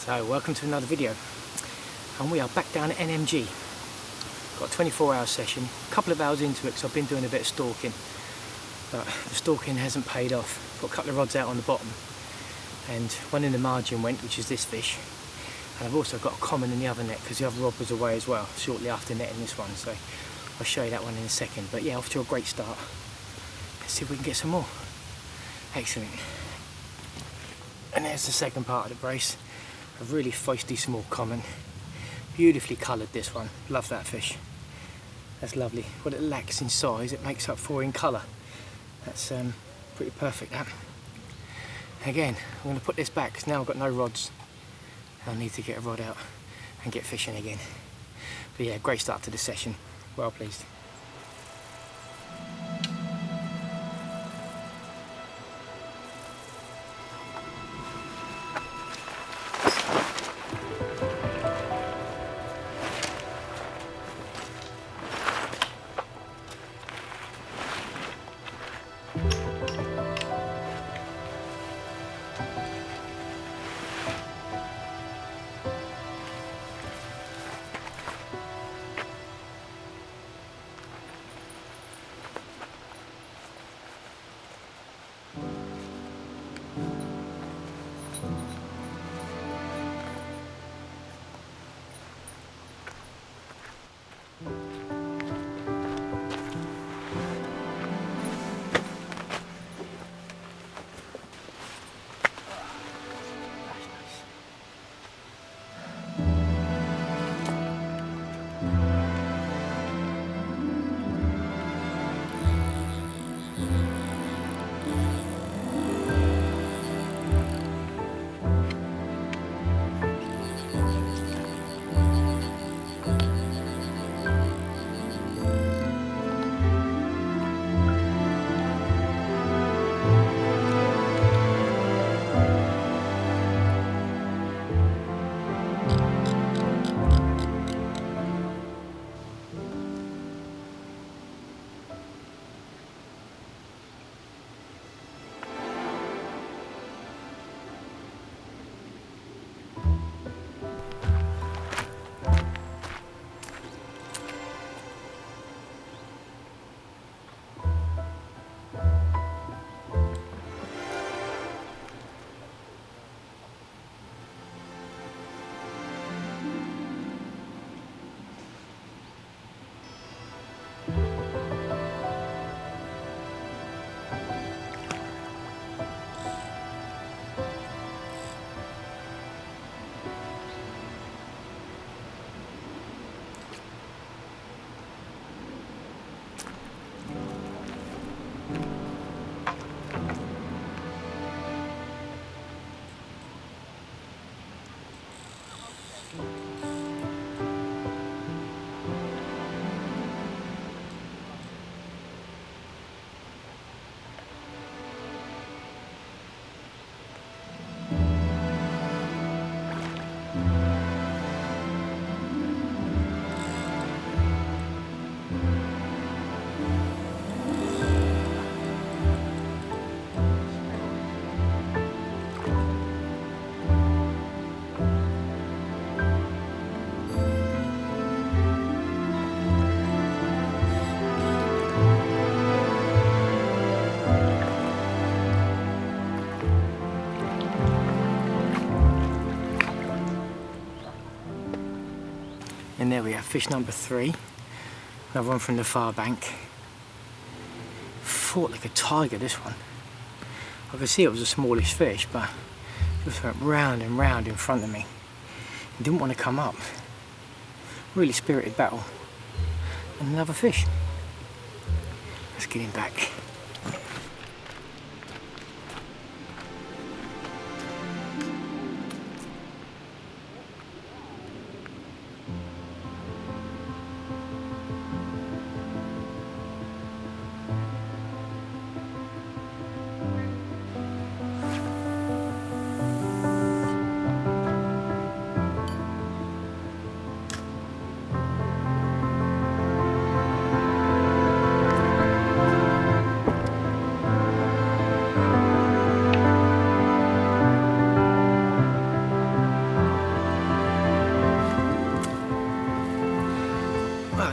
So welcome to another video, and we are back down at NMG. Got a 24-hour session, a couple of hours into it because I've been doing a bit of stalking, but the stalking hasn't paid off. Got a couple of rods out on the bottom and one in the margin went, which is this fish, and I've also got a common in the other net because the other rod was away as well shortly after netting this one, so I'll show you that one in a second. But yeah, off to a great start. Let's see if we can get some more. Excellent. And there's the second part of the brace. A really feisty small common, beautifully coloured this one. Love that fish. That's lovely. What it lacks in size it makes up for in colour. That's pretty perfect, that. Again, I'm going to put this back because now I've got no rods. I need to get a rod out and get fishing again. But yeah, great start to the session. Well pleased. And there we have fish number 3, another one from the far bank. Fought like a tiger, this one. I could see it was a smallish fish, but it just went round and round in front of me. It didn't want to come up. Really spirited battle. And another fish. Let's get him back.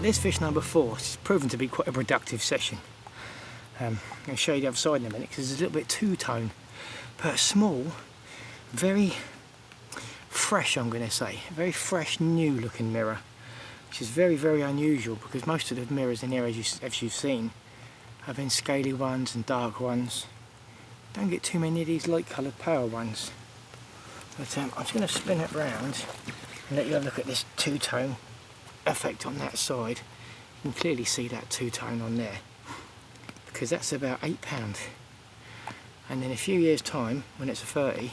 there's fish number 4. It's proven to be quite a productive session. I'm going to show you the other side in a minute because it's a little bit two-tone, but small, very fresh, I'm going to say. Very fresh, new looking mirror, which is very, very unusual because most of the mirrors in here, as you've seen, have been scaly ones and dark ones. Don't get too many of these light coloured pale ones. But I'm just going to spin it round and let you have a look at this two-tone effect on that side. You can clearly see that two-tone on there because that's about £8. And in a few years time, when it's a 30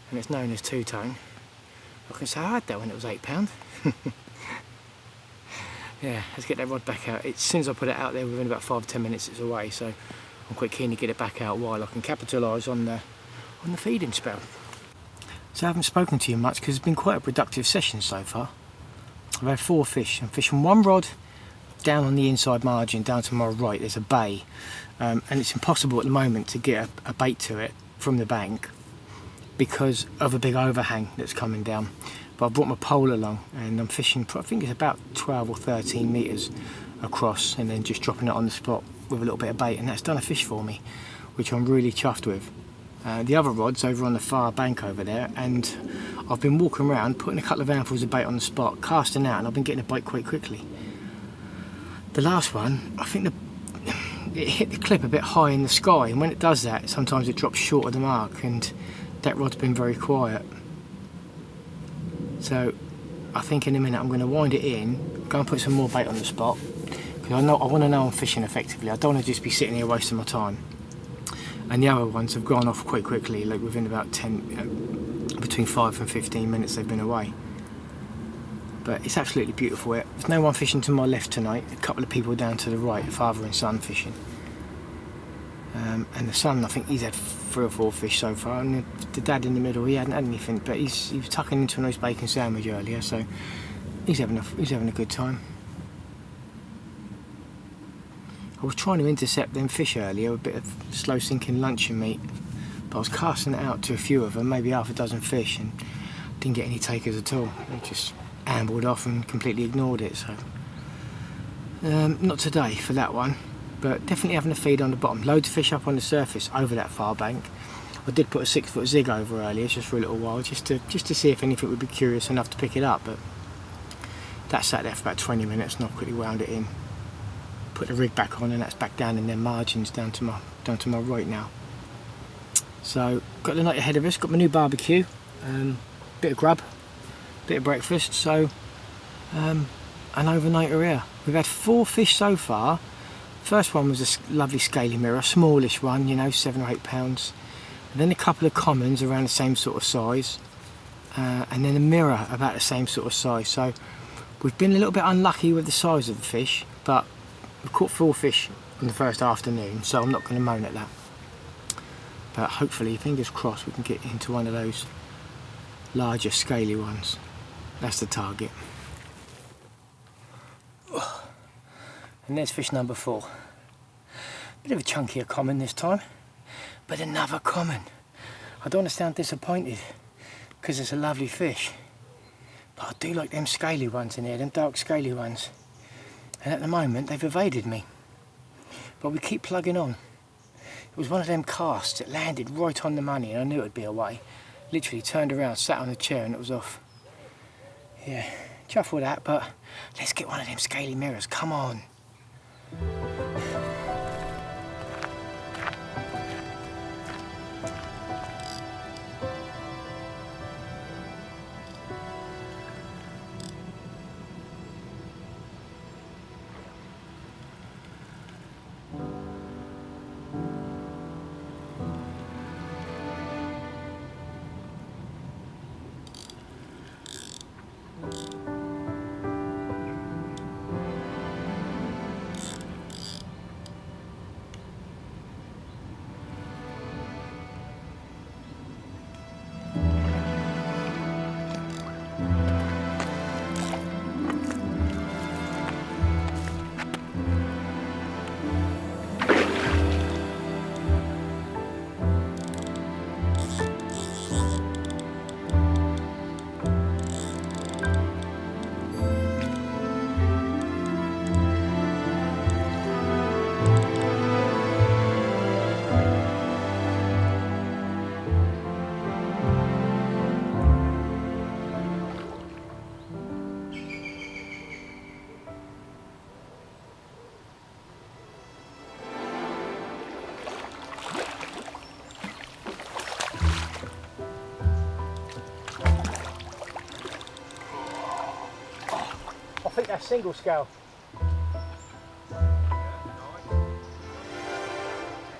and it's known as two-tone, I can say I had that when it was £8. Yeah, let's get that rod back out. As soon as I put it out there, within about 5 or 10 minutes it's away, so I'm quite keen to get it back out while I can capitalise on the feeding spell. So I haven't spoken to you much because it's been quite a productive session so far. I've had 4 fish. I'm fishing one rod down on the inside margin, down to my right there's a bay, and it's impossible at the moment to get a bait to it from the bank because of a big overhang that's coming down. But I've brought my pole along and I'm fishing, I think it's about 12 or 13 metres across, and then just dropping it on the spot with a little bit of bait, and that's done a fish for me, which I'm really chuffed with. The other rod's over on the far bank over there, and I've been walking around putting a couple of handfuls of bait on the spot, casting out, and I've been getting a bite quite quickly. The last one, I think it hit the clip a bit high in the sky, and when it does that sometimes it drops short of the mark, and that rod's been very quiet. So I think in a minute I'm going to wind it in, go and put some more bait on the spot, because I want to know I'm fishing effectively. I don't want to just be sitting here wasting my time. And the other ones have gone off quite quickly, like within about between 5 and 15 minutes they've been away. But it's absolutely beautiful here. There's no one fishing to my left tonight, a couple of people down to the right, father and son fishing. And the son, I think he's had 3 or 4 fish so far, and the dad in the middle, he hadn't had anything, but he was tucking into a nice bacon sandwich earlier, so he's having a good time. I was trying to intercept them fish earlier, a bit of slow sinking luncheon meat, but I was casting it out to a few of them, maybe half a dozen fish, and didn't get any takers at all. They just ambled off and completely ignored it. So not today for that one, but definitely having a feed on the bottom. Loads of fish up on the surface over that far bank. I did put a 6-foot zig over earlier just for a little while, just to see if anything would be curious enough to pick it up, but that sat there for about 20 minutes and I quickly wound it in. Put the rig back on, and that's back down in their margins down to my right now. So got the night ahead of us, got my new barbecue, bit of grub, bit of breakfast, so an overnighter here. We've had 4 fish so far. First one was a lovely scaly mirror, smallish one, you know, 7 or 8 pounds. And then a couple of commons around the same sort of size, and then a mirror about the same sort of size. So we've been a little bit unlucky with the size of the fish, but we've caught 4 fish in the first afternoon, so I'm not going to moan at that. But hopefully, fingers crossed, we can get into one of those larger scaly ones. That's the target. And there's fish number 4. Bit of a chunkier common this time, but another common. I don't want to sound disappointed because it's a lovely fish, but I do like them scaly ones in here, them dark scaly ones. And at the moment they've evaded me, but we keep plugging on. It was one of them casts that landed right on the money, and I knew it would be away. Literally turned around, sat on a chair, and it was off. Yeah, chuffed with that, but let's get one of them scaly mirrors, come on. That's single scale. Yeah, nice.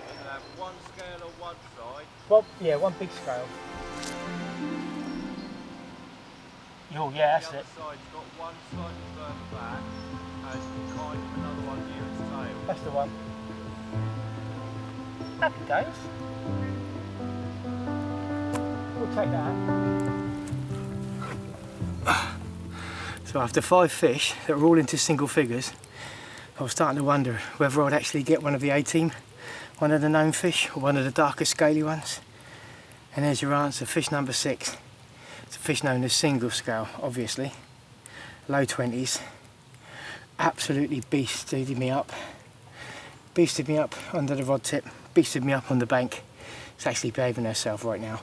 You'll have one scale on one side. Well, yeah, one big scale. Oh, yeah, that's The it. other side's got one slightly further back and kind of another one near its tail. That's the one. Happy days. We'll take that. So after 5 fish that were all into single figures, I was starting to wonder whether I'd actually get one of the A-team, one of the known fish, or one of the darker scaly ones. And there's your answer, fish number 6. It's a fish known as single scale, obviously. Low 20s. Absolutely beasted me up. Beasted me up under the rod tip, beasted me up on the bank. It's actually behaving herself right now.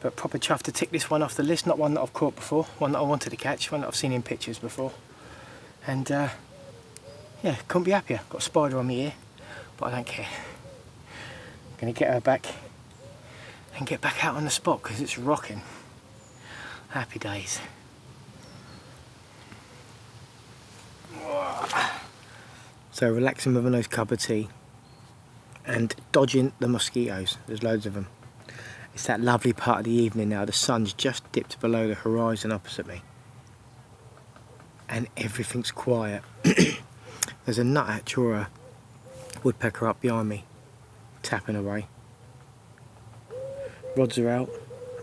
But proper chuffed to tick this one off the list, not one that I've caught before, one that I wanted to catch, one that I've seen in pictures before. And yeah, couldn't be happier. Got a spider on my ear, but I don't care. I'm gonna get her back and get back out on the spot because it's rocking. Happy days. So relaxing with a nice cup of tea and dodging the mosquitoes. There's loads of them. It's that lovely part of the evening now. The sun's just dipped below the horizon opposite me. And everything's quiet. There's a nuthatch or a woodpecker up behind me, tapping away. Rods are out.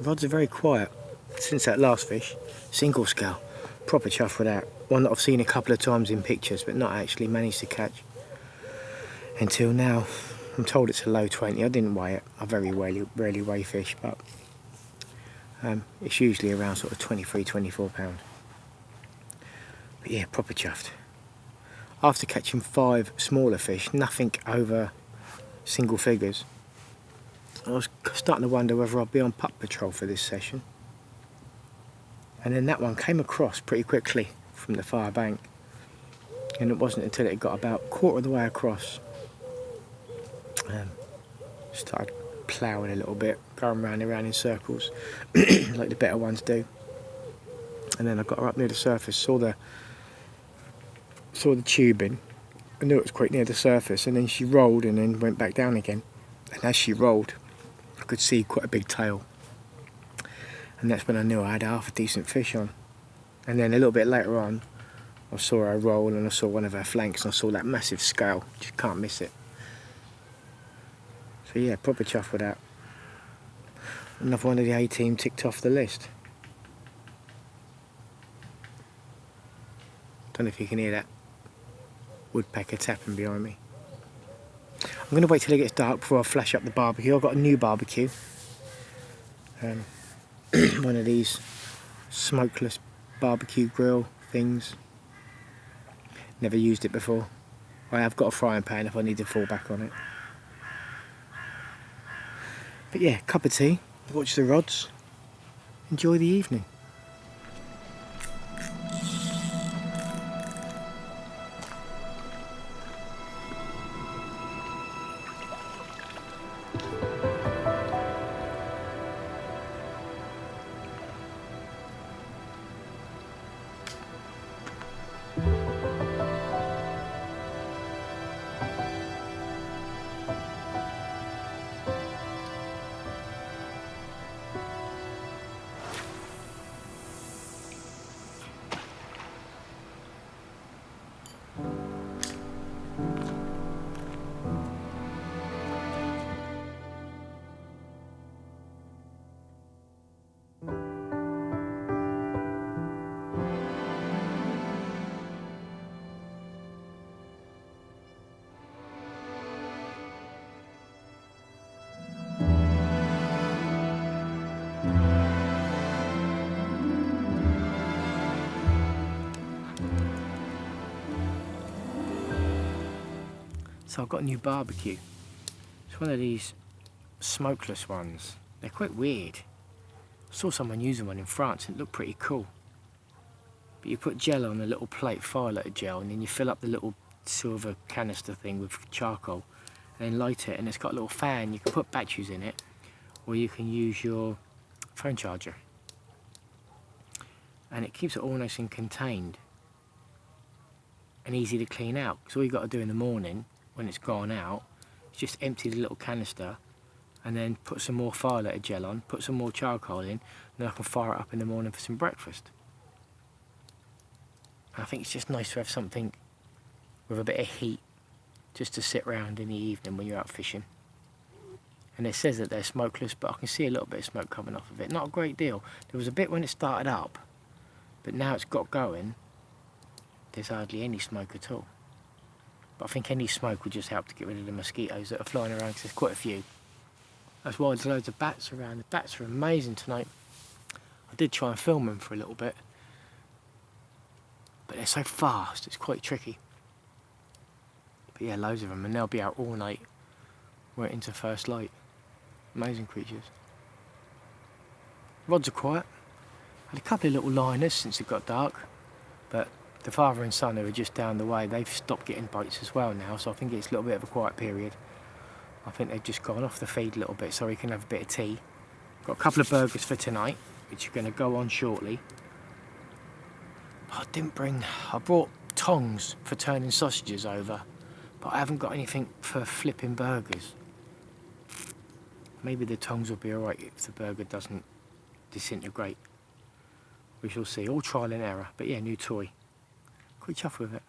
Rods are very quiet. Since that last fish, single scale, proper chuff with that. One that I've seen a couple of times in pictures, but not actually managed to catch until now. I'm told it's a low 20. I didn't weigh it. I very rarely weigh fish, but it's usually around sort of 23, 24 pounds. But yeah, proper chuffed. After catching 5 smaller fish, nothing over single figures, I was starting to wonder whether I'd be on pup patrol for this session. And then that one came across pretty quickly from the far bank. And it wasn't until it got about a quarter of the way across, started ploughing a little bit, going round and round in circles, like the better ones do. And then I got her up near the surface, saw the tubing, I knew it was quite near the surface, and then she rolled and then went back down again. And as she rolled, I could see quite a big tail. And that's when I knew I had half a decent fish on. And then a little bit later on, I saw her roll and I saw one of her flanks and I saw that massive scale. Just can't miss it. So yeah, proper chuff with that. Another one of the A-team ticked off the list. Don't know if you can hear that woodpecker tapping behind me. I'm going to wait till it gets dark before I flash up the barbecue. I've got a new barbecue. One of these smokeless barbecue grill things. Never used it before. I have got a frying pan if I need to fall back on it. But yeah, cup of tea, watch the rods, enjoy the evening. So I've got a new barbecue. It's one of these smokeless ones. They're quite weird. I saw someone using one in France and it looked pretty cool. But you put gel on a little plate, firelighter gel, and then you fill up the little silver canister thing with charcoal and then light it, and it's got a little fan. You can put batteries in it, or you can use your phone charger. And it keeps it all nice and contained. and easy to clean out. Because all you got to do in the morning when it's gone out is just empty the little canister and then put some more fire lighter gel on, put some more charcoal in, and then I can fire it up in the morning for some breakfast. And I think it's just nice to have something with a bit of heat just to sit around in the evening when you're out fishing. And it says that they're smokeless, but I can see a little bit of smoke coming off of it. Not a great deal. There was a bit when it started up, but now it's got going, there's hardly any smoke at all. But I think any smoke would just help to get rid of the mosquitoes that are flying around, because there's quite a few. That's why there's loads of bats around. The bats are amazing tonight. I did try and film them for a little bit, but they're so fast, it's quite tricky. But yeah, loads of them, and they'll be out all night, waiting to first light. Amazing creatures. Rods are quiet. Had a couple of little liners since it got dark, but the father and son who are just down the way, they've stopped getting bites as well now, so I think it's a little bit of a quiet period. I think they've just gone off the feed a little bit so we can have a bit of tea. Got a couple of burgers for tonight, which are going to go on shortly. I brought tongs for turning sausages over, but I haven't got anything for flipping burgers. Maybe the tongs will be alright if the burger doesn't disintegrate. We shall see. All trial and error. But yeah, new toy. Quite chuffed with it.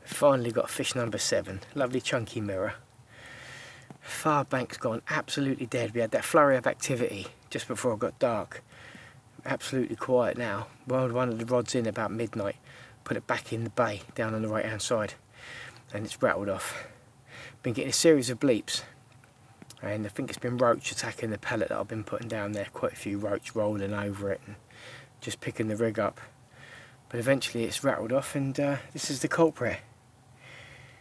Finally got fish number 7. Lovely chunky mirror. Far bank's gone absolutely dead. We had that flurry of activity just before it got dark. Absolutely quiet now. Rolled one of the rods in about midnight. Put it back in the bay down on the right hand side. And it's rattled off. Been getting a series of bleeps, and I think it's been roach attacking the pellet that I've been putting down there. Quite a few roach rolling over it and just picking the rig up, but eventually it's rattled off, and this is the culprit.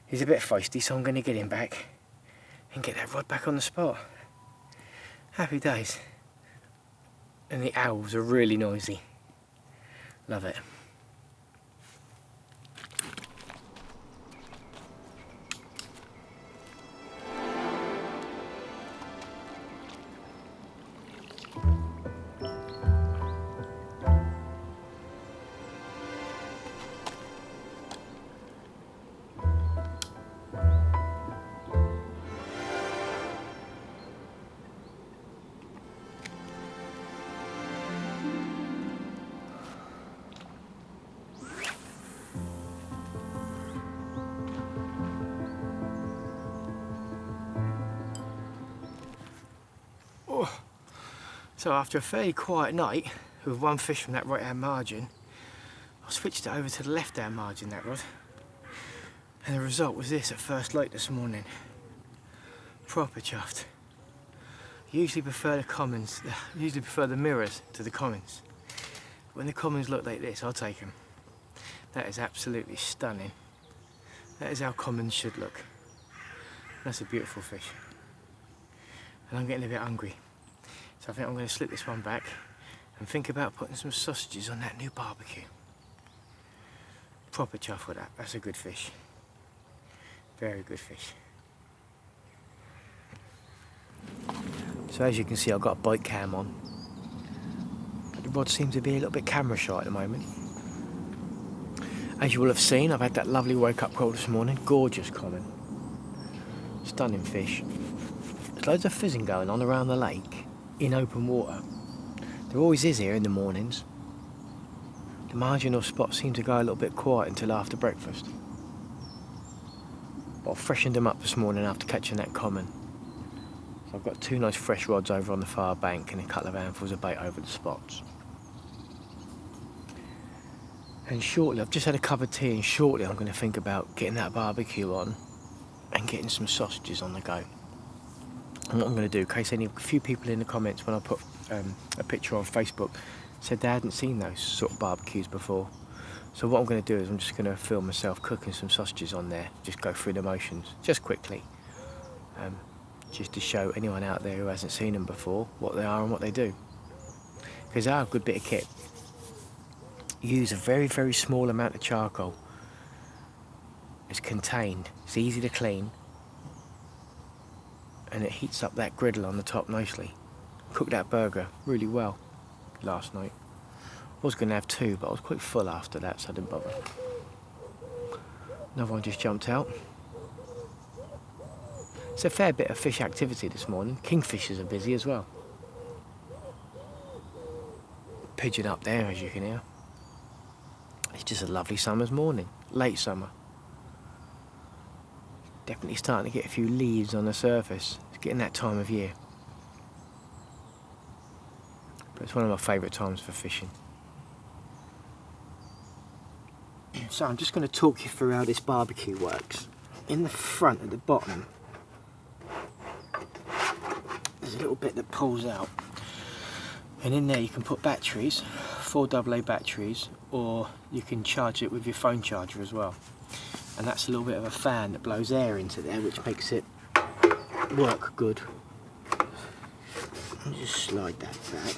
He's a bit feisty, so I'm going to get him back and get that rod back on the spot. Happy days. And the owls are really noisy. Love it. So after a fairly quiet night with one fish from that right hand margin, I switched it over to the left hand margin, that rod, and the result was this at first light this morning. Proper chuffed. I usually prefer the mirrors to the commons. When the commons look like this, I'll take them. That is absolutely stunning. That is how commons should look. That's a beautiful fish. And I'm getting a bit hungry. So I think I'm going to slip this one back and think about putting some sausages on that new barbecue. Proper chuff with that. That's a good fish. Very good fish. So as you can see, I've got a bite cam on. But the rod seems to be a little bit camera shy at the moment. As you will have seen, I've had that lovely wake up call this morning. Gorgeous common. Stunning fish. There's loads of fizzing going on around the lake. In open water. There always is here in the mornings. The marginal spots seem to go a little bit quiet until after breakfast. But I freshened them up this morning after catching that common. So I've got 2 nice fresh rods over on the far bank and a couple of handfuls of bait over the spots. And shortly, I've just had a cup of tea, and shortly I'm going to think about getting that barbecue on and getting some sausages on the go. And what I'm going to do, in case a few people in the comments when I put a picture on Facebook said they hadn't seen those sort of barbecues before. So what I'm going to do is I'm just going to film myself cooking some sausages on there, just go through the motions, just quickly. Just to show anyone out there who hasn't seen them before what they are and what they do. Because they are a good bit of kit. You use a very, very small amount of charcoal. It's contained, it's easy to clean. And it heats up that griddle on the top nicely. Cooked that burger really well last night. was going to have two, but I was quite full after that, so I didn't bother. Another one just jumped out. It's a fair bit of fish activity this morning. Kingfishers are busy as well. Pigeon up there, as you can hear. It's just a lovely summer's morning, late summer. Definitely starting to get a few leaves on the surface. It's getting that time of year. But it's one of my favourite times for fishing. So I'm just going to talk you through how this barbecue works. In the front at the bottom, there's a little bit that pulls out. And in there you can put batteries, 4 AA batteries, or you can charge it with your phone charger as well. And that's a little bit of a fan that blows air into there, which makes it work good. I'll just slide that back.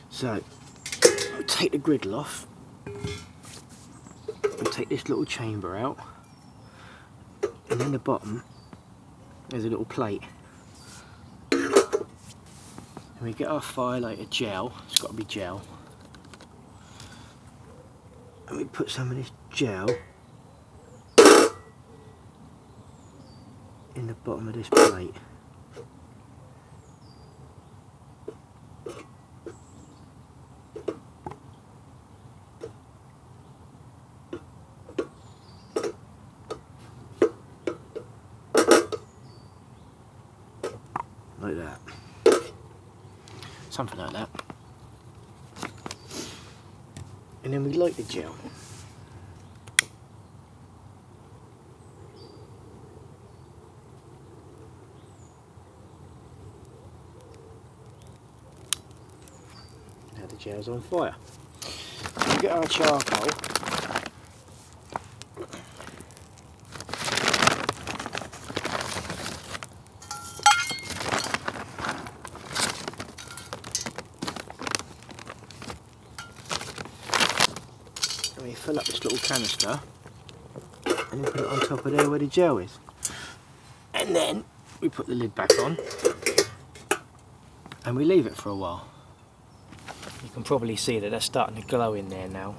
So, I'll take the griddle off, and take this little chamber out, and in the bottom there's a little plate. And we get our firelighter gel, it's got to be gel, and we put some of this gel in the bottom of this plate. Like that. Something like that. And then we light the gel. Now the gel's on fire. We get our charcoal. We fill up this little canister and then put it on top of there where the gel is. And then we put the lid back on and we leave it for a while. You can probably see that that's starting to glow in there now.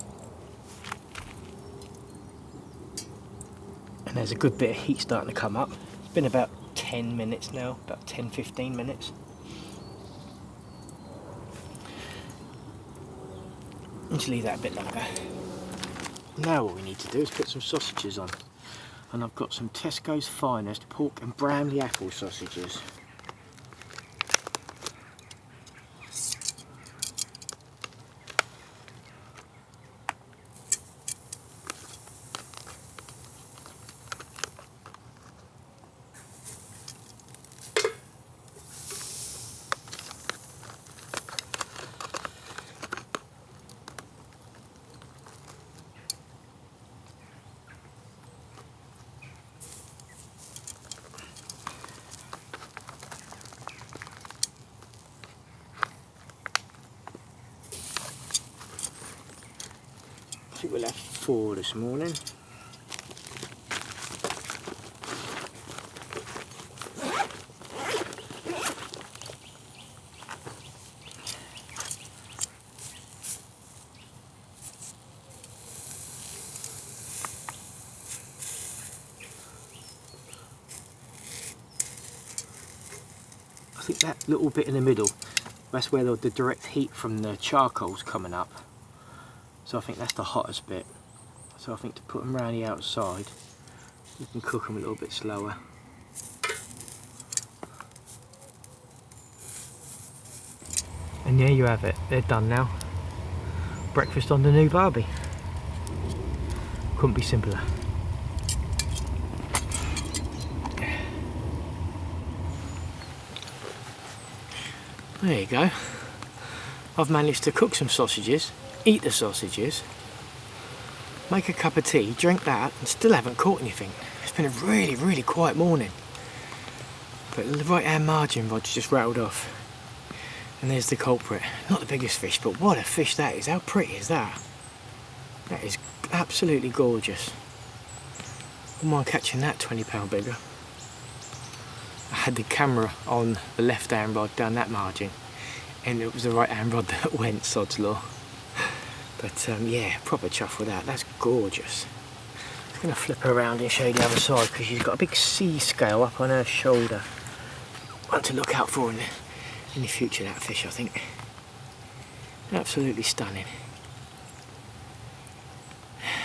And there's a good bit of heat starting to come up. It's been about 10 minutes now, about 10-15 minutes. Just leave that a bit longer. Now what we need to do is put some sausages on, and I've got some Tesco's Finest pork and Bramley apple sausages. I think we'll have 4 this morning. I think that little bit in the middle, that's where the direct heat from the charcoal's coming up. So I think that's the hottest bit. So I think to put them around the outside, you can cook them a little bit slower. And there you have it, they're done now. Breakfast on the new Barbie. Couldn't be simpler. There you go. I've managed to cook some sausages, eat the sausages, make a cup of tea, drink that, and still haven't caught anything. It's been a really quiet morning. But the right hand margin rod's just rattled off. And there's the culprit. Not the biggest fish, but what a fish that is. How pretty is that? That is absolutely gorgeous. Wouldn't mind catching that 20 pound bigger. I had the camera on the left hand rod down that margin, and it was the right hand rod that went, sod's law. But yeah, proper chuff with that. That's gorgeous. I'm going to flip her around and show you the other side, because she's got a big sea scale up on her shoulder. One to look out for in the future, that fish, I think. Absolutely stunning.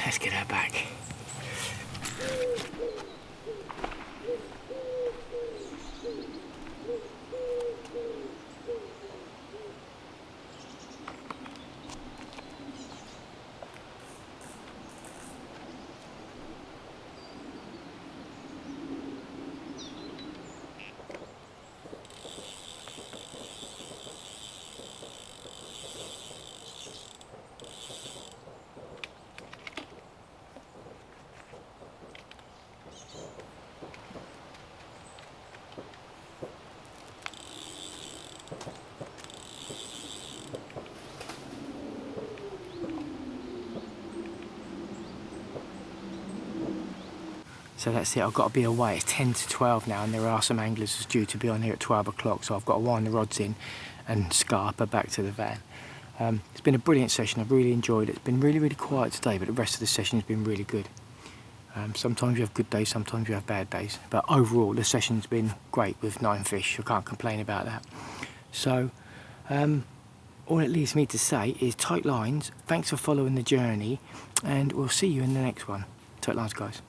Let's get her back. So that's it, I've got to be away. It's 10 to 12 now, and there are some anglers who's due to be on here at 12 o'clock, so I've got to wind the rods in and scarp her back to the van. It's been a brilliant session, I've really enjoyed it. It's been really, really quiet today, but the rest of the session has been really good. Sometimes you have good days, sometimes you have bad days, but overall the session's been great with 9 fish. I can't complain about that. So all it leaves me to say is tight lines, thanks for following the journey, and we'll see you in the next one. Tight lines, guys.